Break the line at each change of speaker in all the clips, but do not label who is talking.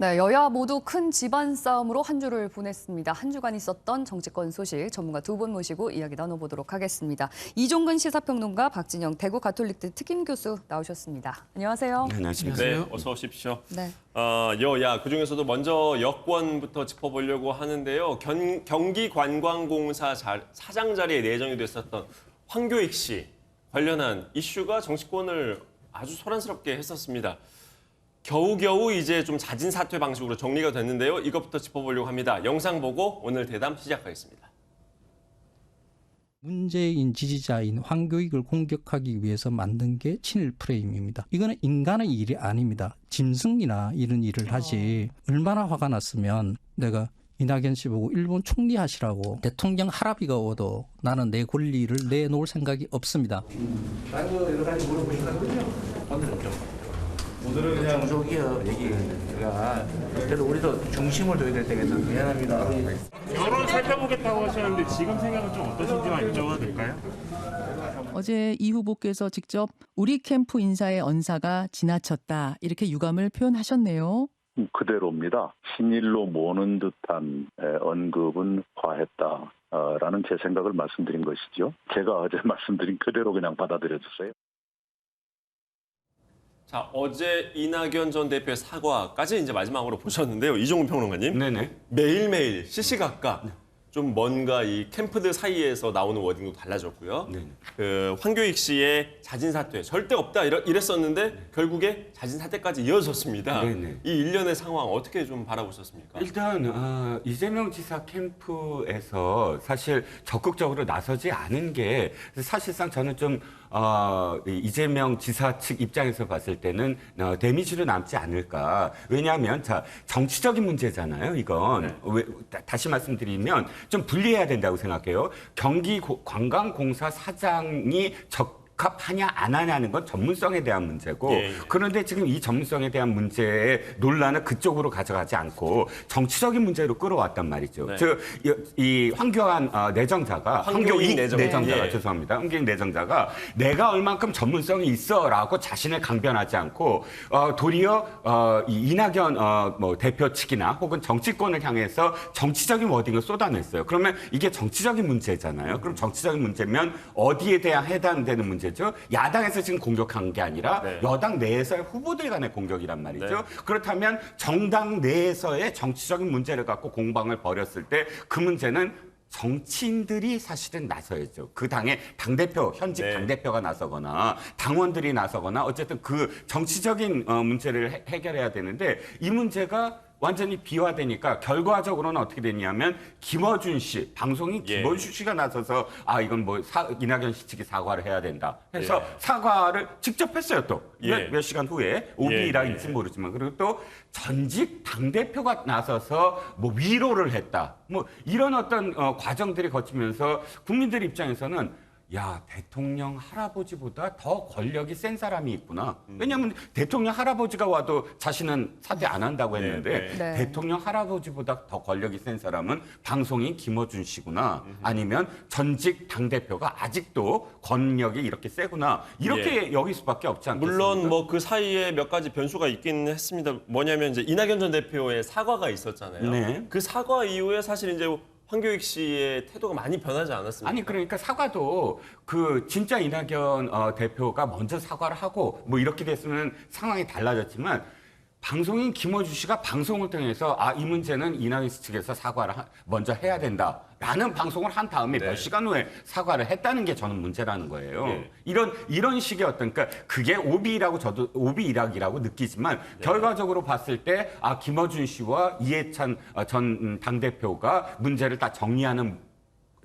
네, 여야 모두 큰 집안 싸움으로 한 주를 보냈습니다. 한 주간 있었던 정치권 소식 전문가 두 분 모시고 이야기 나눠보도록 하겠습니다. 이종근 시사평론가, 박진영 대구 가톨릭대 특임 교수 나오셨습니다. 안녕하세요.
네, 안녕하십니까.
네, 어서 오십시오.
네.
여야 그중에서도 먼저 여권부터 짚어보려고 하는데요. 경기관광공사 사장 자리에 내정이 됐었던 황교익 씨 관련한 이슈가 정치권을 아주 소란스럽게 했었습니다. 겨우겨우 이제 좀 잦은 사퇴 방식으로 정리가 됐는데요. 이것부터 짚어보려고 합니다. 영상 보고 오늘 대담 시작하겠습니다.
문재인 지지자인 황교익을 공격하기 위해서 만든 게 친일 프레임입니다. 이거는 인간의 일이 아닙니다. 짐승이나 이런 일을 하지. 얼마나 화가 났으면 내가 이낙연 씨 보고 일본 총리 하시라고 대통령 할아비가 오도 나는 내 권리를 내놓을 생각이 없습니다.
여러 가지 물어보시거든요. 오늘은 그냥 종족이요 얘기가 그래도 우리도 중심을 둬야 될 때가 있어서 미안합니다.
여론 살펴보겠다고 하셨는데 지금 생각은 좀 어떠신지만 여쭤봐도 될까요?
어제 이 후보께서 직접 우리 캠프 인사의 언사가 지나쳤다 이렇게 유감을 표현하셨네요.
그대로입니다. 친일로 모는 듯한 언급은 과했다라는 제 생각을 말씀드린 것이죠. 제가 어제 말씀드린 그대로 그냥 받아들여 주세요.
자, 어제 이낙연 전 대표의 사과까지 이제 마지막으로 보셨는데요. 이종훈 평론가님.
네네.
매일매일 시시각각 좀 뭔가 이 캠프들 사이에서 나오는 워딩도 달라졌고요.
네네.
그 황교익 씨의 자진 사퇴 절대 없다 이랬었는데 결국에 자진 사퇴까지 이어졌습니다.
네네.
이 일련의 상황 어떻게 좀 바라보셨습니까?
일단 이재명 지사 캠프에서 사실 적극적으로 나서지 않은 게 사실상 저는 좀 이재명 지사 측 입장에서 봤을 때는 데미지로 남지 않을까. 왜냐하면 자 정치적인 문제잖아요. 이건
네.
다시 말씀드리면 좀 분리해야 된다고 생각해요. 경기관광공사 사장이 적합하냐 안 하냐는 건 전문성에 대한 문제고
예.
그런데 지금 이 전문성에 대한 문제의 논란을 그쪽으로 가져가지 않고 정치적인 문제로 끌어왔단 말이죠.
네.
즉 이 황교안 내정자가
황교익
내정자가
예.
죄송합니다. 황교익 내정자가 내가 얼만큼 전문성이 있어라고 자신을 강변하지 않고 도리어 이 이낙연 대표 측이나 혹은 정치권을 향해서 정치적인 워딩을 쏟아냈어요. 그러면 이게 정치적인 문제잖아요. 그럼 정치적인 문제면 어디에 대한 해당되는 문제죠? 야당에서 지금 공격한 게 아니라
네.
여당 내에서의 후보들 간의 공격이란 말이죠.
네.
그렇다면 정당 내에서의 정치적인 문제를 갖고 공방을 벌였을 때 그 문제는 정치인들이 사실은 나서야죠. 그 당의 당대표, 현직
네.
당대표가 나서거나 당원들이 나서거나 어쨌든 그 정치적인 문제를 해결해야 되는데 이 문제가 완전히 비화되니까 결과적으로는 어떻게 됐냐면 김어준 씨, 방송인
예.
김어준 씨가 나서서 이건 이낙연 씨 측이 사과를 해야 된다 해서
예.
사과를 직접 했어요 또.
예.
몇 시간 후에 오비락인지 모르지만 그리고 또 전직 당대표가 나서서 위로를 했다. 이런 어떤 과정들이 거치면서 국민들 입장에서는 야, 대통령 할아버지보다 더 권력이 센 사람이 있구나. 왜냐하면 대통령 할아버지가 와도 자신은 사퇴 안 한다고 했는데
네.
대통령 할아버지보다 더 권력이 센 사람은 방송인 김어준 씨구나. 아니면 전직 당대표가 아직도 권력이 이렇게 세구나. 이렇게 여길 수밖에 없지 않겠습니까?
물론 그 사이에 몇 가지 변수가 있긴 했습니다. 뭐냐면 이제 이낙연 전 대표의 사과가 있었잖아요.
네.
그 사과 이후에 사실 이제 황교익 씨의 태도가 많이 변하지 않았습니까?
아니 그러니까 사과도 진짜 이낙연 대표가 먼저 사과를 하고 이렇게 됐으면 상황이 달라졌지만 방송인 김어준 씨가 방송을 통해서 이 문제는 이낙연 씨 측에서 사과를 먼저 해야 된다라는 방송을 한 다음에
네.
몇 시간 후에 사과를 했다는 게 저는 문제라는 거예요.
네.
이런 식의 그러니까 그게 저도 오비일학이라고 느끼지만 결과적으로 봤을 때 김어준 씨와 이해찬 전 당대표가 문제를 다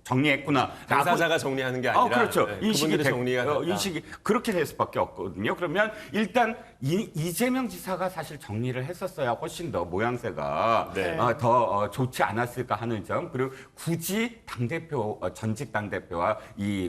정리했구나.
당사자가 정리하는 게 아니라
그렇죠.
그분들이 정리가 됐다.
인식이 그렇게 될 수밖에 없거든요. 그러면 일단 이재명 지사가 사실 정리를 했었어야 훨씬 더 모양새가
네.
더 좋지 않았을까 하는 점. 그리고 굳이 당대표 전직 당대표와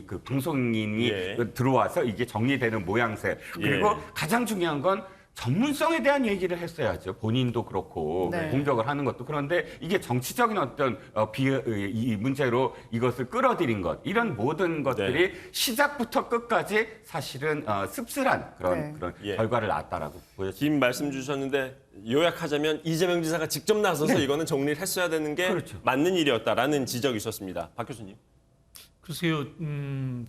그 방송인이
예.
들어와서 이게 정리되는 모양새. 그리고
예.
가장 중요한 건 전문성에 대한 얘기를 했어야죠. 본인도 그렇고
네.
공격을 하는 것도. 그런데 이게 정치적인 어떤 이 문제로 이것을 끌어들인 것, 이런 모든 것들이 시작부터 끝까지 사실은 씁쓸한 그런
예.
결과를 낳았다라고 보여집니다.
긴 말씀 주셨는데 요약하자면 이재명 지사가 직접 나서서 이거는 정리를 했어야 되는 게
그렇죠.
맞는 일이었다라는 지적이 있었습니다. 박 교수님.
글쎄요,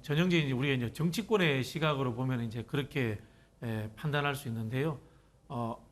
전형적인 이제 우리가 이제 정치권의 시각으로 보면 이제 그렇게 판단할 수 있는데요.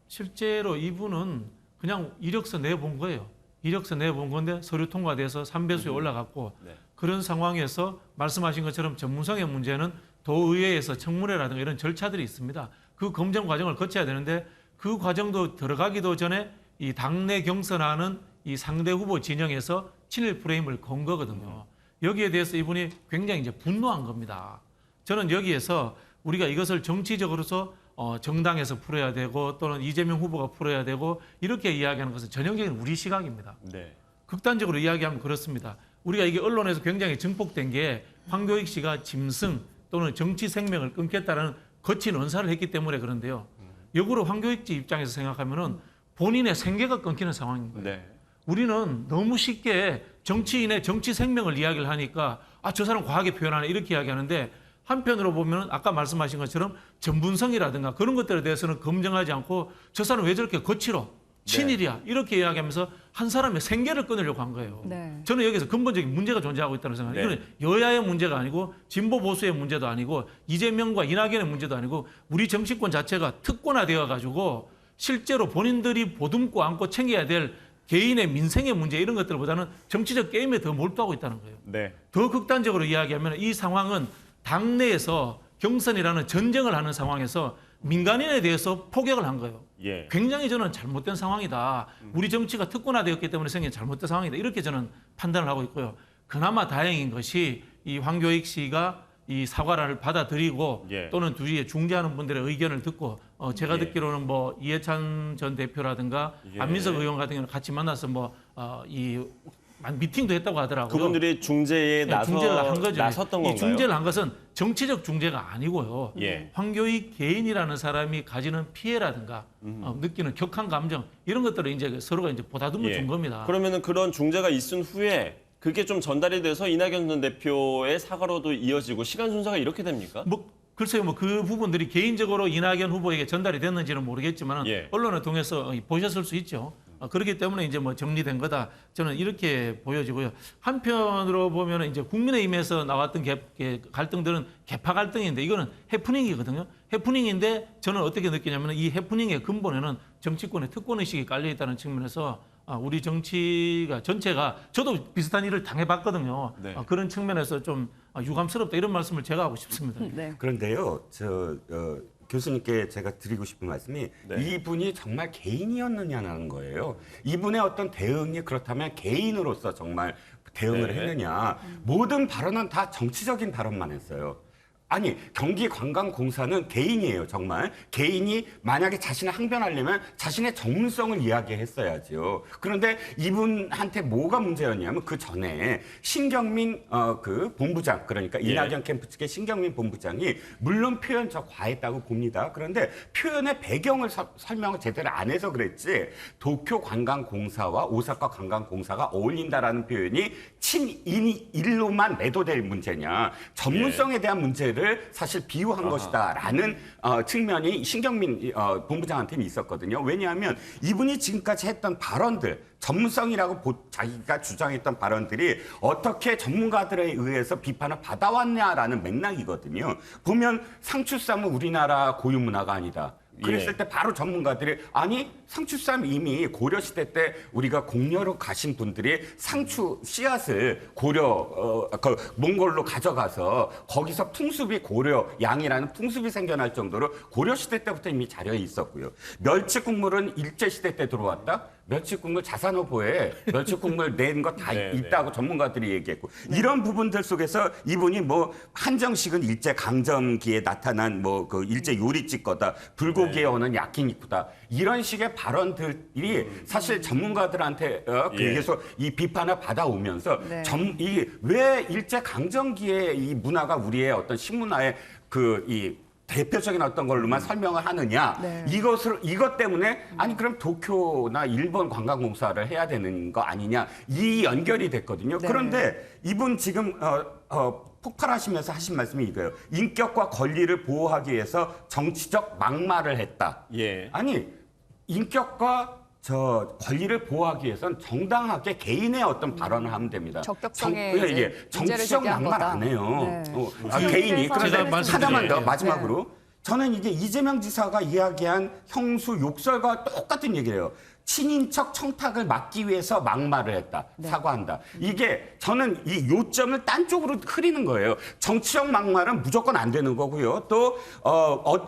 실제로 이분은 그냥 이력서 내본 거예요. 이력서 내본 건데 서류 통과돼서 3배수에 올라갔고
네.
그런 상황에서 말씀하신 것처럼 전문성의 문제는 도의회에서 청문회라든가 이런 절차들이 있습니다. 그 검증 과정을 거쳐야 되는데 그 과정도 들어가기도 전에 이 당내 경선하는 이 상대 후보 진영에서 친일 프레임을 건 거거든요. 여기에 대해서 이분이 굉장히 이제 분노한 겁니다. 저는 여기에서 우리가 이것을 정치적으로서 정당에서 풀어야 되고 또는 이재명 후보가 풀어야 되고 이렇게 이야기하는 것은 전형적인 우리 시각입니다.
네.
극단적으로 이야기하면 그렇습니다. 우리가 이게 언론에서 굉장히 증폭된 게 황교익 씨가 짐승 또는 정치 생명을 끊겠다라는 거친 언사를 했기 때문에 그런데요. 역으로 황교익 씨 입장에서 생각하면은 본인의 생계가 끊기는 상황인 거예요.
네.
우리는 너무 쉽게 정치인의 정치 생명을 이야기를 하니까 저 사람 과하게 표현하네 이렇게 이야기하는데 한편으로 보면 아까 말씀하신 것처럼 전문성이라든가 그런 것들에 대해서는 검증하지 않고 저 사람 왜 저렇게 거칠어? 친일이야. 이렇게 이야기하면서 한 사람의 생계를 끊으려고 한 거예요.
네.
저는 여기서 근본적인 문제가 존재하고 있다는 생각해요. 이건 여야의 문제가 아니고 진보 보수의 문제도 아니고 이재명과 이낙연의 문제도 아니고 우리 정치권 자체가 특권화되어 가지고 실제로 본인들이 보듬고 안고 챙겨야 될 개인의 민생의 문제 이런 것들보다는 정치적 게임에 더 몰두하고 있다는 거예요.
네.
더 극단적으로 이야기하면 이 상황은 당내에서 경선이라는 전쟁을 하는 상황에서 민간인에 대해서 포격을 한 거예요.
예.
굉장히 저는 잘못된 상황이다. 우리 정치가 특권화되었기 때문에 생긴 잘못된 상황이다. 이렇게 저는 판단을 하고 있고요. 그나마 다행인 것이 이 황교익 씨가 이 사과를 받아들이고
예.
또는 뒤에 중재하는 분들의 의견을 듣고 제가
예.
듣기로는 뭐 이해찬 전 대표라든가
예.
안민석 의원 같은 경우는 같이 만나서 이 미팅도 했다고 하더라고요.
그분들이 중재에
중재를 한 거죠.
나섰던
이
건가요?
중재를 한 것은 정치적 중재가 아니고요.
예.
황교익 개인이라는 사람이 가지는 피해라든가 느끼는 격한 감정 이런 것들을 이제 서로가 이제 보다듬어 준 겁니다.
그러면은 그런 중재가 있은 후에 그게 좀 전달이 돼서 이낙연 전 대표의 사과로도 이어지고 시간 순서가 이렇게 됩니까?
글쎄요, 그 부분들이 개인적으로 이낙연 후보에게 전달이 됐는지는 모르겠지만
예.
언론을 통해서 보셨을 수 있죠. 그렇기 때문에 이제 뭐 정리된 거다. 저는 이렇게 보여지고요. 한편으로 보면 이제 국민의힘에서 나왔던 갈등들은 개파 갈등인데 이거는 해프닝이거든요. 해프닝인데 저는 어떻게 느끼냐면 이 해프닝의 근본에는 정치권의 특권의식이 깔려 있다는 측면에서 우리 정치가 전체가 저도 비슷한 일을 당해봤거든요.
네.
그런 측면에서 좀 유감스럽다 이런 말씀을 제가 하고 싶습니다.
네.
그런데요, 교수님께 제가 드리고 싶은 말씀이
네.
이분이 정말 개인이었느냐는 거예요. 이분의 어떤 대응이 그렇다면 개인으로서 정말 대응을
네.
했느냐. 모든 발언은 다 정치적인 발언만 했어요. 아니, 경기관광공사는 개인이에요, 정말. 개인이 만약에 자신을 항변하려면 자신의 전문성을 이야기했어야죠. 그런데 이분한테 뭐가 문제였냐면 그 전에 신경민 그 본부장, 그러니까 이낙연 캠프 측의 신경민 본부장이 물론 표현 저 과했다고 봅니다. 그런데 표현의 배경을 설명을 제대로 안 해서 그랬지 도쿄관광공사와 오사카 관광공사가 어울린다라는 표현이 친인일로만 매도될 문제냐. 전문성에 대한 문제를 사실 비유한 것이다라는 측면이 신경민 본부장한테는 있었거든요. 왜냐하면 이분이 지금까지 했던 발언들, 전문성이라고 자기가 주장했던 발언들이 어떻게 전문가들에 의해서 비판을 받아왔냐라는 맥락이거든요. 보면 상추쌈은 우리나라 고유 문화가 아니다. 그랬을 때 바로 전문가들이 아니 상추쌈 이미 고려시대 때 우리가 공려로 가신 분들이 상추 씨앗을 고려 그 몽골로 가져가서 거기서 풍습이 고려 양이라는 풍습이 생겨날 정도로 고려시대 때부터 이미 자료에 있었고요. 멸치 국물은 일제시대 때 들어왔다. 멸치 국물 자산어보에 멸치 국물 낸 거 다 있다고 전문가들이 얘기했고 이런 부분들 속에서 이분이 뭐 한정식은 일제 강점기에 나타난 뭐 그 일제 요리집 거다 불고기에 오는 야끼니쿠다 이런 식의 발언들이 사실 전문가들한테 계속 이 비판을 받아오면서 이 왜 일제 강점기에 이 문화가 우리의 어떤 식문화에 이 대표적인 어떤 걸로만 설명을 하느냐.
네.
이것 때문에 아니 그럼 도쿄나 일본 관광공사를 해야 되는 거 아니냐. 이 연결이 됐거든요.
네.
그런데 이분 지금 폭발하시면서 하신 말씀이 이거예요. 인격과 권리를 보호하기 위해서 정치적 막말을 했다.
예.
아니 인격과 권리를 보호하기 위해서는 정당하게 개인의 어떤 발언을 하면 됩니다.
적격성에
예,
이제 문제를
정치적
제기한
막말
거다.
안 해요.
네.
개인이.
제가
그런데 하나만 더
말씀드릴게요.
마지막으로 저는 이게 이재명 지사가 이야기한 형수 욕설과 똑같은 얘기예요. 친인척 청탁을 막기 위해서 막말을 했다. 사과한다. 이게 저는 이 요점을 딴 쪽으로 흐리는 거예요. 정치적 막말은 무조건 안 되는 거고요. 또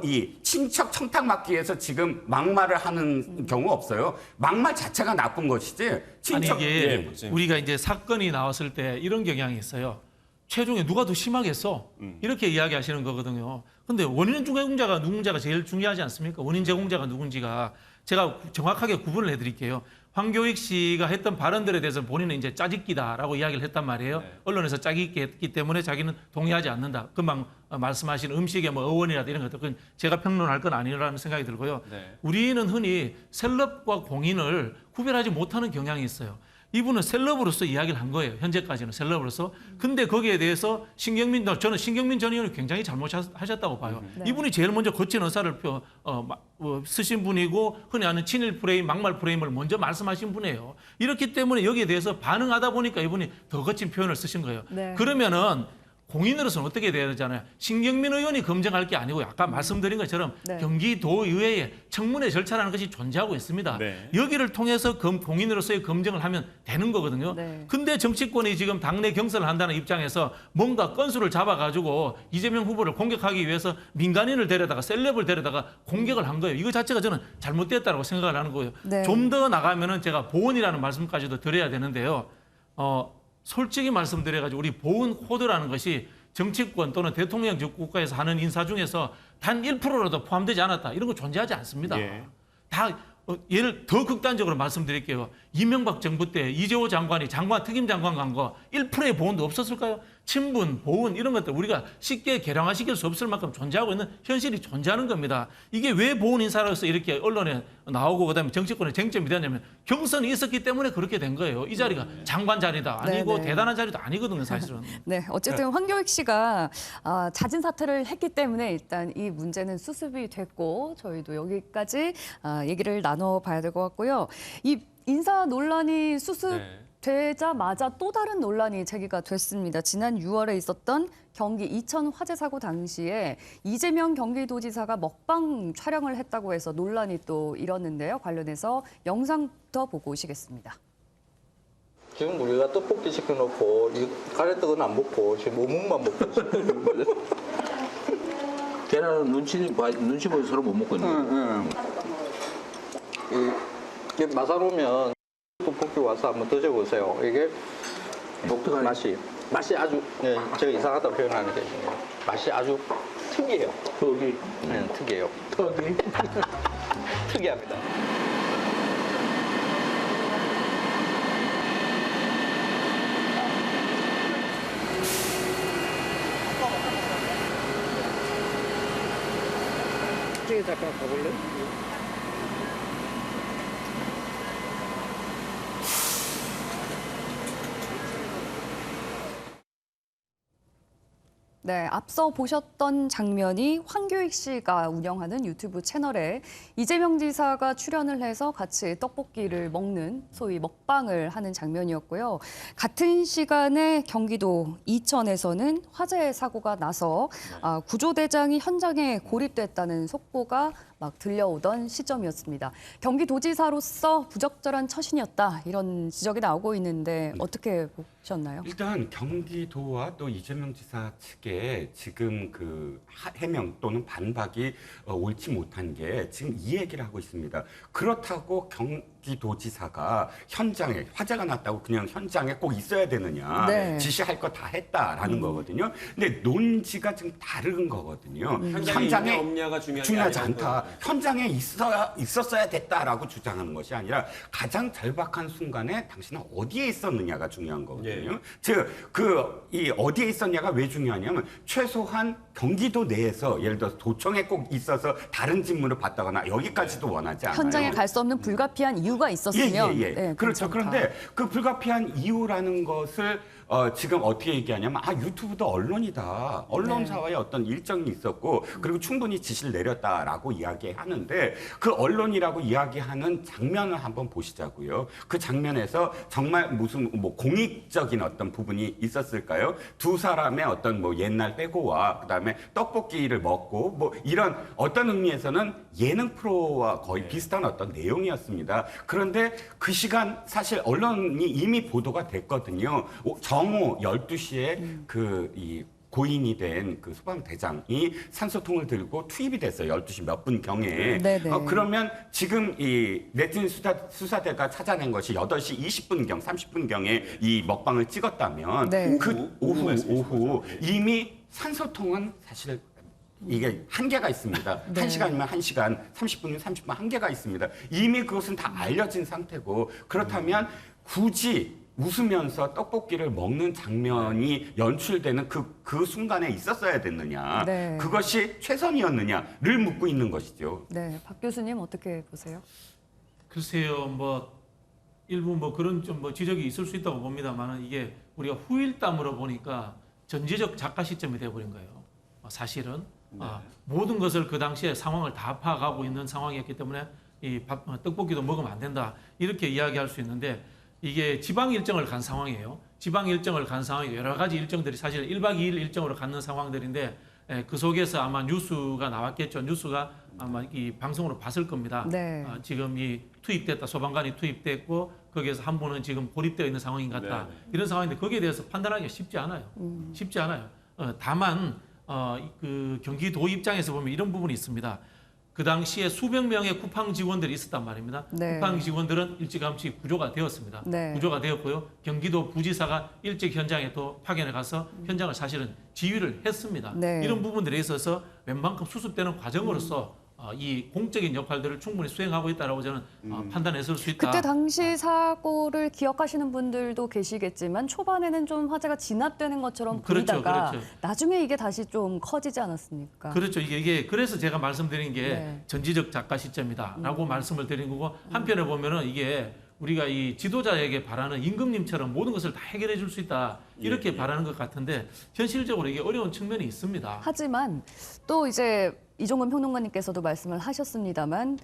이 친척 청탁 막기 위해서 지금 막말을 하는 경우 없어요. 막말 자체가 나쁜 것이지. 친척
아니 이게
예.
우리가 이제 사건이 나왔을 때 이런 경향이 있어요. 최종에 누가 더 심하겠어? 이렇게 이야기하시는 거거든요. 근데 원인 제공자가 제일 중요하지 않습니까? 원인 제공자가 누군지가 제가 정확하게 구분을 해드릴게요. 황교익 씨가 했던 발언들에 대해서 본인은 이제 짜깁기다라고 이야기를 했단 말이에요.
네.
언론에서 짜깁기 했기 때문에 자기는 동의하지 않는다. 금방 말씀하신 음식의 뭐 어원이라든지 이런 것들, 그건 제가 평론할 건 아니라는 생각이 들고요.
네.
우리는 흔히 셀럽과 공인을 구별하지 못하는 경향이 있어요. 이분은 셀럽으로서 이야기를 한 거예요. 현재까지는 셀럽으로서. 근데 거기에 대해서 저는 신경민 전 의원이 굉장히 잘못하셨다고 봐요. 이분이 제일 먼저 거친 의사를 쓰신 분이고 흔히 하는 친일 프레임, 막말 프레임을 먼저 말씀하신 분이에요. 이렇기 때문에 여기에 대해서 반응하다 보니까 이분이 더 거친 표현을 쓰신 거예요.
네.
그러면은 공인으로서는 어떻게 돼야 되잖아요. 신경민 의원이 검증할 게 아니고 아까 말씀드린 것처럼
네.
경기도의회에 청문회 절차라는 것이 존재하고 있습니다.
네.
여기를 통해서 공인으로서의 검증을 하면 되는 거거든요.
네.
근데 정치권이 지금 당내 경선을 한다는 입장에서 뭔가 건수를 잡아가지고 이재명 후보를 공격하기 위해서 민간인을 데려다가 셀럽을 데려다가 공격을 한 거예요. 이거 자체가 저는 잘못됐다고 생각을 하는 거예요.
네.
좀 더 나가면은 제가 보온이라는 말씀까지도 드려야 되는데요. 솔직히 말씀드려가지고 우리 보훈 코드라는 것이 정치권 또는 대통령직 국가에서 하는 인사 중에서 단 1%라도 포함되지 않았다. 이런 거 존재하지 않습니다.
예.
다 예를 더 극단적으로 말씀드릴게요. 이명박 정부 때 이재호 장관이 특임 장관 간 거 1%의 보훈도 없었을까요? 친분, 보훈 이런 것들 우리가 쉽게 계량화시킬 수 없을 만큼 존재하고 있는 현실이 존재하는 겁니다. 이게 왜 보훈 인사로서 이렇게 언론에 나오고 그다음에 정치권에 쟁점이 되냐면 경선이 있었기 때문에 그렇게 된 거예요. 이 자리가 장관 자리다 아니고
네, 네.
대단한 자리도 아니거든요, 사실은.
네, 어쨌든 황교익 씨가 잦은 사퇴를 했기 때문에 일단 이 문제는 수습이 됐고 저희도 여기까지 얘기를 나눠봐야 될 것 같고요. 이 인사 논란이 수습되자마자 또 다른 논란이 제기가 됐습니다. 지난 6월에 있었던 경기 이천 화재 사고 당시에 이재명 경기도지사가 먹방 촬영을 했다고 해서 논란이 또 일었는데요. 관련해서 영상부터 보고 오시겠습니다.
지금 우리가 떡볶이 시켜놓고 이 가래떡은 안 먹고 지금 어묵만 먹고 있어요.
걔는 눈치 보여 서로 못 먹고 있는 거예요.
이게 마산 오면 떡볶이 와서 한번 드셔보세요. 이게 맛이 아주 제가 이상하다고 표현하는 게 맛이 아주 특이해요.
떡이
네, 특이해요.
떡이
특이합니다.
저기 잠깐 가볼래?
네, 앞서 보셨던 장면이 황교익 씨가 운영하는 유튜브 채널에 이재명 지사가 출연을 해서 같이 떡볶이를 먹는 소위 먹방을 하는 장면이었고요. 같은 시간에 경기도 이천에서는 화재 사고가 나서 구조대장이 현장에 고립됐다는 속보가 막 들려오던 시점이었습니다. 경기도지사로서 부적절한 처신이었다 이런 지적이 나오고 있는데 어떻게 보셨나요?
일단 경기도와 또 이재명 지사 측에 지금 그 해명 또는 반박이 옳지 못한 게 지금 이 얘기를 하고 있습니다. 그렇다고 경기도지사가 현장에 화재가 났다고 그냥 현장에 꼭 있어야 되느냐
네.
지시할 거 다 했다라는 거거든요. 근데 논지가 지금 다른 거거든요.
현장에 있냐 없냐가
중요하지 않다.
아니라고요.
현장에 있었어야 됐다라고 주장하는 것이 아니라 가장 절박한 순간에 당신은 어디에 있었느냐가 중요한 거거든요.
예.
즉 이 어디에 있었냐가 왜 중요하냐면 최소한 경기도 내에서 예를 들어서 도청에 꼭 있어서 다른 직무를 받다거나 여기까지도 원하지 않아요.
현장에 갈 수 없는 불가피한 이유가 있었으면 네,
그렇죠.
괜찮다.
그런데 그 불가피한 이유라는 것을 지금 어떻게 얘기하냐면 유튜브도 언론이다. 언론사와의 어떤 일정이 있었고 그리고 충분히 지시를 내렸다라고 이야기하는데 그 언론이라고 이야기하는 장면을 한번 보시자고요. 그 장면에서 정말 무슨 뭐 공익적인 어떤 부분이 있었을까요? 두 사람의 어떤 뭐 옛날 빼고와 그다음에 떡볶이를 먹고 뭐 이런 어떤 의미에서는 예능 프로와 거의 비슷한 어떤 내용이었습니다. 그런데 그 시간 사실 언론이 이미 보도가 됐거든요. 정오 12시에 이 고인이 된 그 소방대장이 산소통을 들고 투입이 됐어요. 12시 몇 분 경에.
네네.
그러면 지금 이 네티즌 수사대가 찾아낸 것이 8시 20분경, 30분경에 이 먹방을 찍었다면
네.
그 오후 이미 산소통은 사실 이게 한계가 있습니다.
네.
1시간이면 1시간, 30분이면 30분 한계가 있습니다. 이미 그것은 다 알려진 상태고 그렇다면 굳이 웃으면서 떡볶이를 먹는 장면이 연출되는 그 순간에 있었어야 됐느냐.
네.
그것이 최선이었느냐를 묻고 있는 것이죠.
네, 박 교수님 어떻게 보세요?
글쎄요, 뭐 일부 뭐 그런 좀 뭐 지적이 있을 수 있다고 봅니다만은 이게 우리가 후일담으로 보니까 전제적 작가 시점이 돼버린 거예요. 사실은 모든 것을 그 당시에 상황을 다 파악하고 있는 상황이었기 때문에 이 떡볶이도 먹으면 안 된다 이렇게 이야기할 수 있는데. 이게 지방 일정을 간 상황이에요. 지방 일정을 간 상황이 여러 가지 일정들이 사실 1박 2일 일정으로 갖는 상황들인데 그 속에서 아마 뉴스가 나왔겠죠. 뉴스가 아마 이 방송으로 봤을 겁니다.
네.
지금 이 투입됐다. 소방관이 투입됐고 거기에서 한 분은 지금 고립되어 있는 상황인 것 같다.
네.
이런 상황인데 거기에 대해서 판단하기가 쉽지 않아요. 쉽지 않아요. 다만 그 경기도 입장에서 보면 이런 부분이 있습니다. 그 당시에 수백 명의 쿠팡 직원들이 있었단 말입니다.
네.
쿠팡 직원들은 일찌감치 구조가 되었습니다.
네.
구조가 되었고요. 경기도 부지사가 일찍 현장에 또 파견에 가서 현장을 사실은 지휘를 했습니다.
네.
이런 부분들에 있어서 웬만큼 수습되는 과정으로서 이 공적인 역할들을 충분히 수행하고 있다라고 저는 판단했을 수 있다.
그때 당시 사고를 기억하시는 분들도 계시겠지만 초반에는 좀 화재가 진압되는 것처럼 보이다가
그렇죠.
나중에 이게 다시 좀 커지지 않았습니까?
그렇죠. 이게 그래서 제가 말씀드린 게
네.
전지적 작가 시점이다라고 말씀을 드린 거고 한편에 보면은 이게 우리가 이 지도자에게 바라는 임금님처럼 모든 것을 다 해결해 줄 수 있다 이렇게 바라는 것 같은데 현실적으로 이게 어려운 측면이 있습니다.
하지만 또 이제 이종근 평론가님께서도 말씀을 하셨습니다만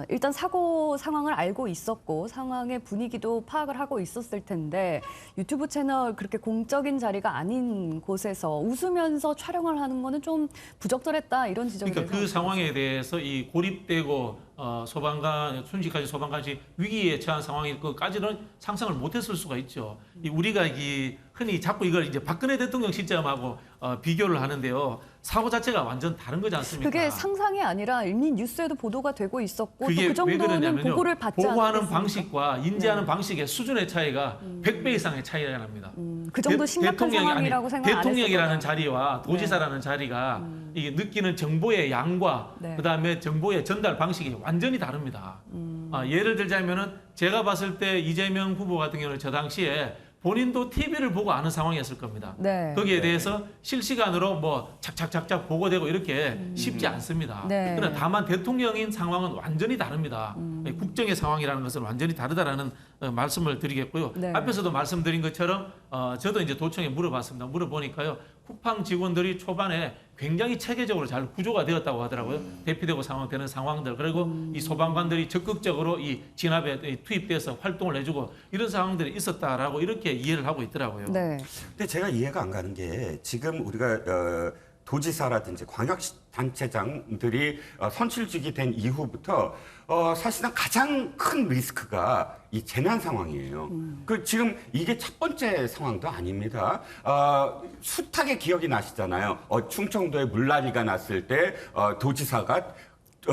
일단 사고 상황을 알고 있었고 상황의 분위기도 파악을 하고 있었을 텐데 유튜브 채널 그렇게 공적인 자리가 아닌 곳에서 웃으면서 촬영을 하는 거는 좀 부적절했다 이런 지적이
그러니까 그 상황에 대해서 이 고립되고 순직까지 소방관이 위기에 처한 상황일 것까지는 상상을 못했을 수가 있죠. 우리가 흔히 자꾸 이걸 이제 박근혜 대통령 시점하고 비교를 하는데요. 사고 자체가 완전 다른 거지 않습니까?
그게 상상이 아니라 이미 뉴스에도 보도가 되고 있었고 또
그게
그
왜
정도는
그러냐면요.
보고를 받지
보고하는
않았습니까?
방식과 인지하는
네.
방식의 수준의 차이가 100배 이상의 차이가 납니다.
그 정도 심각한 상황이라고 생각 안 했을
대통령이라는
거다.
자리와 도지사라는 자리가 이게 느끼는 정보의 양과
네.
그다음에 정보의 전달 방식이 완전히 다릅니다. 예를 들자면은 제가 봤을 때 이재명 후보 같은 경우는 저 당시에 본인도 TV를 보고 아는 상황이었을 겁니다.
네.
거기에 대해서 실시간으로 뭐 착착착착 보고되고 이렇게 쉽지 않습니다.
네.
그러나 다만 대통령인 상황은 완전히 다릅니다. 국정의 상황이라는 것은 완전히 다르다라는 말씀을 드리겠고요.
네.
앞에서도 말씀드린 것처럼 저도 이제 도청에 물어봤습니다. 물어보니까요. 쿠팡 직원들이 초반에 굉장히 체계적으로 잘 구조가 되었다고 하더라고요. 대피되고 상황되는 상황들. 그리고 이 소방관들이 적극적으로 이 진압에 투입돼서 활동을 해주고 이런 상황들이 있었다라고 이렇게 이해를 하고 있더라고요.
네.
근데 제가 이해가 안 가는 게 지금 우리가 도지사라든지 광역단체장들이 선출직이 된 이후부터 사실상 가장 큰 리스크가 이 재난 상황이에요. 지금 이게 첫 번째 상황도 아닙니다. 숱하게 기억이 나시잖아요. 충청도에 물난리가 났을 때 도지사가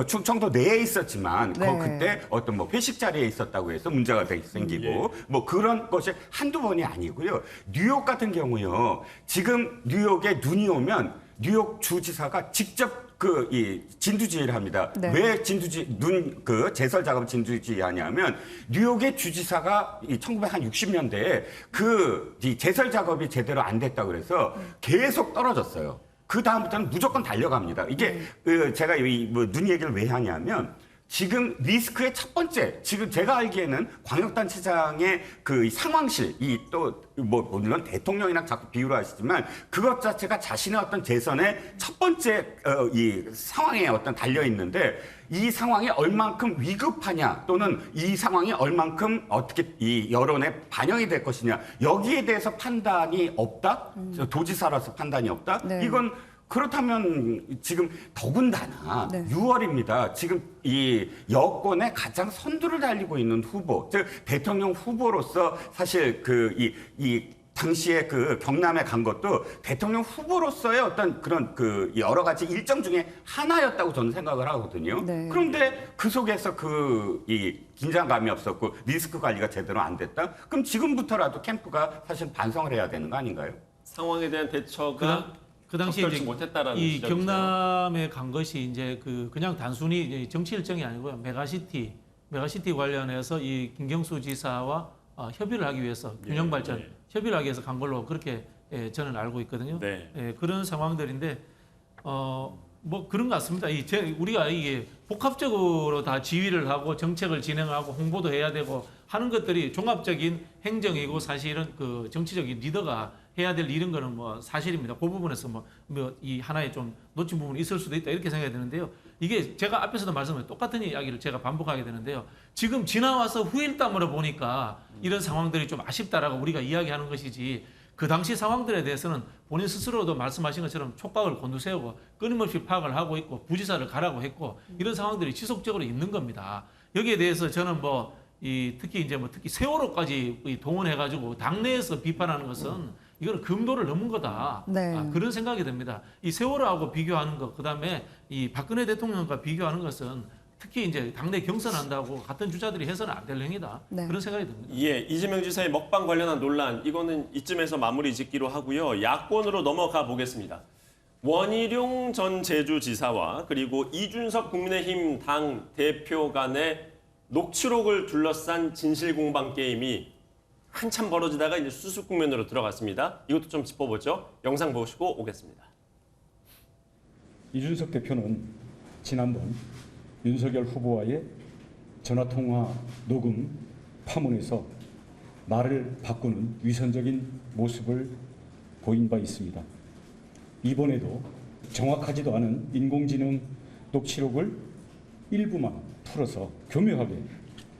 충청도 내에 있었지만
네.
그때 어떤 뭐 회식 자리에 있었다고 해서 문제가 생기고 뭐 그런 것이 한두 번이 아니고요. 뉴욕 같은 경우요. 지금 뉴욕에 눈이 오면 뉴욕 주지사가 직접 이 진두지휘를 합니다.
네.
왜 제설 작업을 진두지휘하냐면 뉴욕의 주지사가 이 1960년대에 이 제설 작업이 제대로 안 됐다 그래서 계속 떨어졌어요. 그 다음부터는 무조건 달려갑니다. 이게 제가 눈 얘기를 왜 하냐면 지금 리스크의 첫 번째, 지금 제가 알기에는 광역단체장의 그 상황실, 물론 대통령이랑 자꾸 비유를 하시지만 그것 자체가 자신의 어떤 재선의 첫 번째 이 상황에 어떤 달려 있는데 이 상황이 얼만큼 위급하냐 또는 이 상황이 얼만큼 어떻게 이 여론에 반영이 될 것이냐 여기에 대해서 판단이 없다? 도지사라서 판단이 없다?
네.
이건 그렇다면 지금 더군다나
네.
6월입니다. 지금 이 여권의 가장 선두를 달리고 있는 후보, 즉 대통령 후보로서 사실 이 당시에 그 경남에 간 것도 대통령 후보로서의 어떤 그런 여러 가지 일정 중에 하나였다고 저는 생각을 하거든요.
네.
그런데 그 속에서 이 긴장감이 없었고 리스크 관리가 제대로 안 됐다? 그럼 지금부터라도 캠프가 사실 반성을 해야 되는 거 아닌가요?
상황에 대한 대처가
그 당시에 이제
못했다라는
이
지적이세요.
경남에 간 것이 이제 그냥 단순히 이제 정치 일정이 아니고요. 메가시티 관련해서 이 김경수 지사와 협의를 하기 위해서 균형 발전 협의를 하기 위해서 간 걸로 그렇게 저는 알고 있거든요.
네.
그런 상황들인데 뭐 그런 것 같습니다. 우리가 이게 복합적으로 다 지휘를 하고 정책을 진행하고 홍보도 해야 되고 하는 것들이 종합적인 행정이고 사실은 그 정치적인 리더가 해야 될 일인 거는 뭐 사실입니다. 그 부분에서 이 하나의 좀 놓친 부분이 있을 수도 있다 이렇게 생각이 드는데요. 이게 제가 앞에서도 말씀드린 똑같은 이야기를 제가 반복하게 되는데요. 지금 지나와서 후일담으로 보니까 이런 상황들이 좀 아쉽다라고 우리가 이야기하는 것이지 그 당시 상황들에 대해서는 본인 스스로도 말씀하신 것처럼 촉각을 곤두세우고 끊임없이 파악을 하고 있고 부지사를 가라고 했고 이런 상황들이 지속적으로 있는 겁니다. 여기에 대해서 저는 특히 세월호까지 동원해가지고 당내에서 비판하는 것은 이거는 금도를 넘은 거다.
네.
그런 생각이 듭니다. 이 세월호하고 비교하는 것, 그다음에 이 박근혜 대통령과 비교하는 것은 특히 이제 당내 경선한다고 같은 주자들이 해서는 안 될 행위다.
네.
그런 생각이 듭니다.
예, 이재명 지사의 먹방 관련한 논란 이거는 이쯤에서 마무리 짓기로 하고요. 야권으로 넘어가 보겠습니다. 원희룡 전 제주지사와 그리고 이준석 국민의힘 당 대표 간의 녹취록을 둘러싼 진실공방 게임이 한참 벌어지다가 이제 수습 국면으로 들어갔습니다. 이것도 좀 짚어보죠. 영상 보시고 오겠습니다.
이준석 대표는 지난번 윤석열 후보와의 전화통화 녹음 파문에서 말을 바꾸는 위선적인 모습을 보인 바 있습니다. 이번에도 정확하지도 않은 인공지능 녹취록을 일부만 풀어서 교묘하게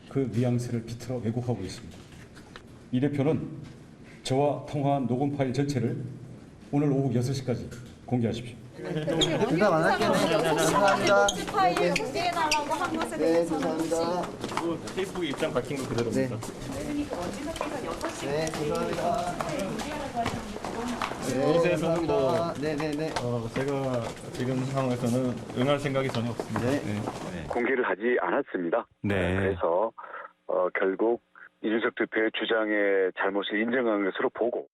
그 뉘앙스를 비틀어 왜곡하고 있습니다. 이 대표는 저와 통화한 녹음 파일 전체를 오늘 오후 6시까지 공개하십시오.
대답 안 할게요. 감사합니다.
파일 공개해달라고 한 것에 대해서
감사합니다.
테이프 입장 밝힌 거 그대로입니다.
네, 감사합니다.
이곳에서는
네네네.
제가 지금 상황에서는 응할 생각이 전혀 없습니다.
공개를 하지 않았습니다.
네.
그래서 결국 이준석 대표의 주장의 잘못을 인정한 것으로 보고.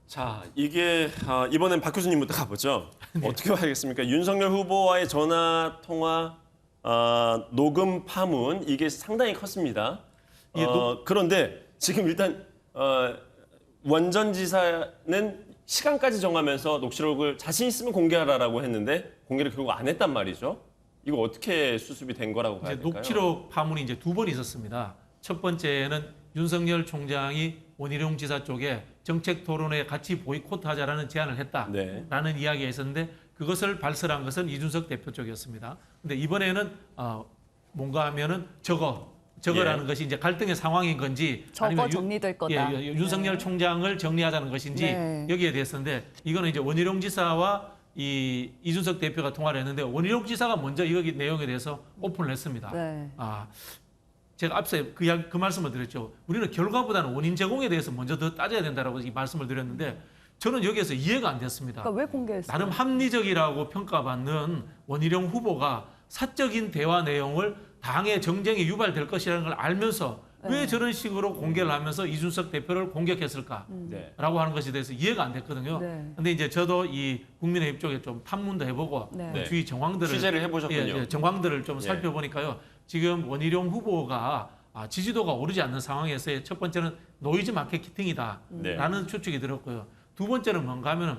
자, 이게 이번엔 박 교수님부터 가보죠. 어떻게 봐야겠습니까? 윤석열 후보와의 전화 통화 녹음 파문 이게 상당히 컸습니다. 그런데 지금 일단 원전 지사는 시간까지 정하면서 녹취록을 자신 있으면 공개하라라고 했는데 공개를 결국 안 했단 말이죠. 이거 어떻게 수습이 된 거라고 봐야 될까요?
녹취록 파문이 이제 2번 있었습니다. 첫 번째는 윤석열 총장이 원희룡 지사 쪽에 정책 토론회 같이 보이콧하자라는 제안을 했다라는 이야기가 있었는데 그것을 발설한 것은 이준석 대표 쪽이었습니다. 근데 이번에는 뭔가 하면은 저거라는 것이 이제 갈등의 상황인 건지 아니면
정리될 거다.
윤석열 총장을 정리하자는 것인지 여기에 대해서인데 이거는 이제 원희룡 지사와 이준석 대표가 통화를 했는데 원희룡 지사가 먼저 이 내용에 대해서 오픈을 했습니다. 제가 앞서 그 말씀을 드렸죠. 우리는 결과보다는 원인 제공에 대해서 먼저 더 따져야 된다라고 이 말씀을 드렸는데 저는 여기에서 이해가 안 됐습니다.
그러니까 왜 공개했어요?
나름 합리적이라고 평가받는 원희룡 후보가 사적인 대화 내용을 당의 정쟁이 유발될 것이라는 걸 알면서 왜 저런 식으로 공개를 하면서 이준석 대표를 공격했을까라고
네.
하는 것에 대해서 이해가 안 됐거든요.
네.
근데 이제 저도 이 국민의힘 쪽에 좀 탐문도 해보고
네.
그 주위 정황들을
취재를 해보셨군요.
정황들을 좀
예.
살펴보니까요. 지금 원희룡 후보가 지지도가 오르지 않는 상황에서의 첫 번째는 노이즈 마케팅이다라는
네.
추측이 들었고요. 두 번째는 뭔가 하면은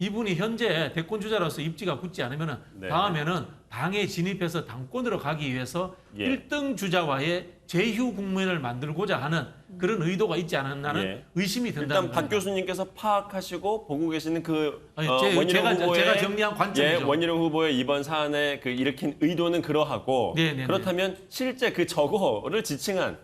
이분이 현재 대권 주자로서 입지가 굳지 않으면은
네.
다음에는 당에 진입해서 당권으로 가기 위해서
예.
1등 주자와의 제휴 국면을 만들고자 하는 그런 의도가 있지 않았나는
예.
의심이 든다는
일단 박
겁니다.
교수님께서 파악하시고 보고 계시는 그
아니,
원희룡 후보의
제가 정리한 관점이죠.
예, 원희룡 후보의 이번 사안에 그 일으킨 의도는 그러하고
네네네.
그렇다면 실제 그 저거를 지칭한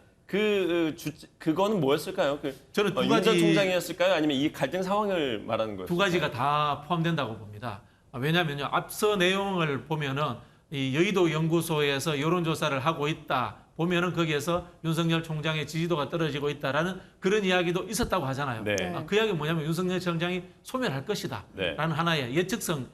그거는 뭐였을까요?
저는 두
윤
가지-
전 총장이었을까요? 아니면 이 갈등 상황을 말하는 거였을까요?
두 가지가 다 포함된다고 봅니다. 왜냐하면요, 앞서 내용을 보면은 이 여의도 연구소에서 여론조사를 하고 있다 보면은 거기에서 윤석열 총장의 지지도가 떨어지고 있다라는 그런 이야기도 있었다고 하잖아요.
네.
그 이야기는 뭐냐면 윤석열 총장이 소멸할 것이다라는
네.
하나의 예측성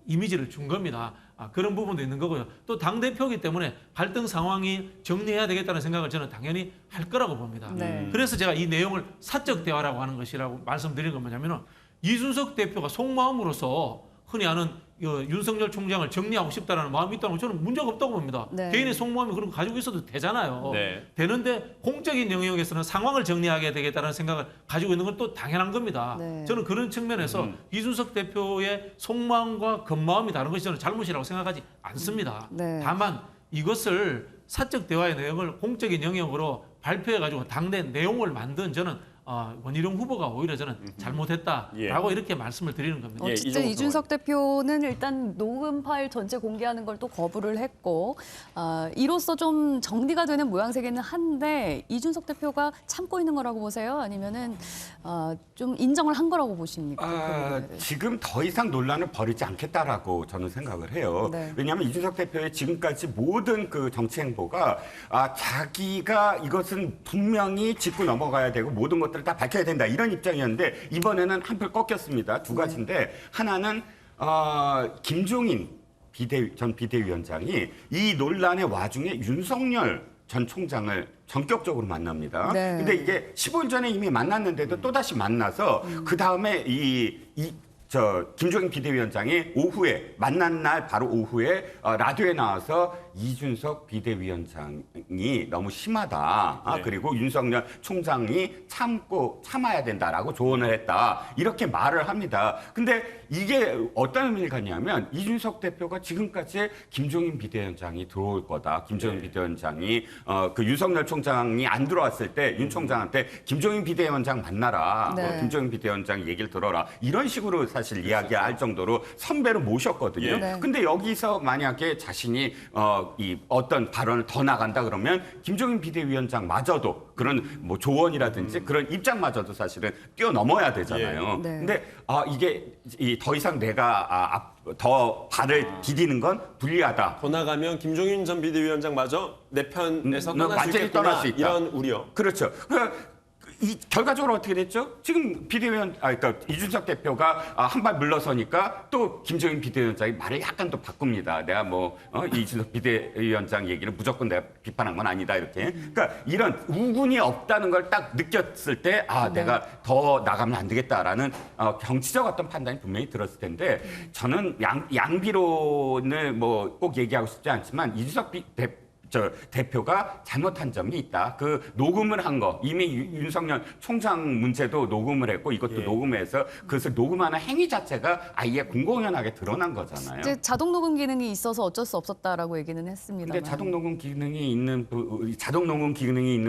이미지를 준 겁니다. 그런 부분도 있는 거고요. 또 당대표이기 때문에 갈등 상황이 정리해야 되겠다는 생각을 저는 당연히 할 거라고 봅니다.
네.
그래서 제가 이 내용을 사적 대화라고 하는 것이라고 말씀드린 건 뭐냐면은 이준석 대표가 속마음으로서 흔히 하는 윤석열 총장을 정리하고 싶다는 마음이 있다는 건 저는 문제가 없다고 봅니다.
네.
개인의 속마음이 그런 거 가지고 있어도 되잖아요.
네.
되는데 공적인 영역에서는 상황을 정리하게 되겠다는 생각을 가지고 있는 건 또 당연한 겁니다.
네.
저는 그런 측면에서 이준석 대표의 속마음과 겉마음이 다른 것이 저는 잘못이라고 생각하지 않습니다.
네.
다만 이것을 사적 대화의 내용을 공적인 영역으로 발표해가지고 당내 내용을 만든 저는 원희룡 후보가 오히려 저는 잘못했다라고 이렇게 말씀을 드리는 겁니다.
예,
어쨌든 이준석 대표는 일단 녹음 파일 전체 공개하는 걸 또 거부를 했고 이로써 좀 정리가 되는 모양새기는 한데 이준석 대표가 참고 있는 거라고 보세요? 아니면은 좀 인정을 한 거라고 보십니까? 그 부분을.
지금 더 이상 논란을 벌이지 않겠다라고 저는 생각을 해요.
네.
왜냐하면 이준석 대표의 지금까지 모든 그 정치 행보가 자기가 이것은 분명히 짚고 넘어가야 되고 모든 것들을 다 밝혀야 된다 이런 입장이었는데 이번에는 한풀 꺾였습니다. 두 가지인데 하나는 김종인 전 비대위원장이 이 논란의 와중에 윤석열 전 총장을 전격적으로 만납니다.
네.
근데 이게 15일 전에 이미 만났는데도 또다시 만나서 그 다음에 김종인 비대위원장이 오후에 만난 날 바로 오후에 라디오에 나와서 이준석 비대위원장이 너무 심하다.
네.
그리고 윤석열 총장이 참아야 된다라고 조언을 했다. 이렇게 말을 합니다. 근데 이게 어떤 의미를 갖냐면 이준석 대표가 지금까지 김종인 비대위원장이 들어올 거다. 김종인 비대위원장이 그 윤석열 총장이 안 들어왔을 때 윤 총장한테 김종인 비대위원장 만나라.
네.
김종인 비대위원장 얘기를 들어라. 이런 식으로 사실 이야기할 정도로 선배로 모셨거든요.
네.
근데 여기서 만약에 자신이 이 어떤 발언을 더 나간다 그러면 김종인 비대위원장마저도 그런 뭐 조언이라든지 그런 입장마저도 사실은 뛰어넘어야 되잖아요.
네.
근데 이게 더 이상 내가 더 발을 디디는 건 불리하다.
더 나가면 김종인 전 비대위원장마저 내 편에서 떠날 수
완전히
있겠구나
떠날 수 있다.
이런 우려.
그렇죠. 이 결과적으로 어떻게 됐죠? 지금 그러니까 이준석 대표가 한 발 물러서니까 또 김종인 비대위원장이 말을 약간 또 바꿉니다. 내가 이준석 비대위원장 얘기를 무조건 내가 비판한 건 아니다 이렇게. 그러니까 이런 우군이 없다는 걸 딱 느꼈을 때 내가 더 나가면 안 되겠다라는 정치적 어떤 판단이 분명히 들었을 텐데 저는 양비론을 꼭 얘기하고 싶지 않지만 이준석 대표가 잘못한 점이 있다. 그 녹음을 한 거 이미 윤석열 총장 문제도 녹음을 했고 이것도 녹음해서 그것을 녹음하는 행위 자체가 아예 공공연하게 드러난 거잖아요.
이제 자동 녹음 기능이 있어서 어쩔 수 없었다라고 얘기는 했습니다.
근데 자동 녹음 기능이 있는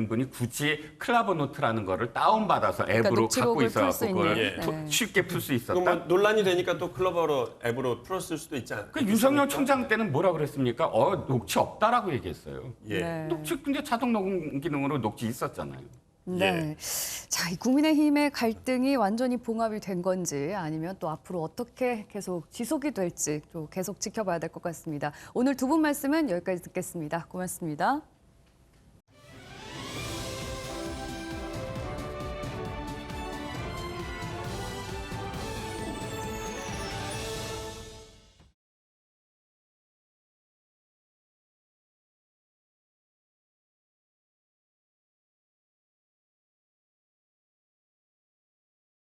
분이 굳이 클라버 노트라는 거를 다운 받아서 앱으로 갖고 있어 그걸 쉽게 풀 수 있었다.
논란이 되니까 또 클로버로 앱으로 풀었을 수도 있지 않을까?
윤석열 총장 때는 뭐라 그랬습니까? 녹취 없다라고 얘기했어요.
예.
녹취 근데 자동 녹음 기능으로 녹취 있었잖아요.
네. 자, 이 국민의힘의 갈등이 완전히 봉합이 된 건지 아니면 또 앞으로 어떻게 계속 지속이 될지 또 계속 지켜봐야 될 것 같습니다. 오늘 두 분 말씀은 여기까지 듣겠습니다. 고맙습니다.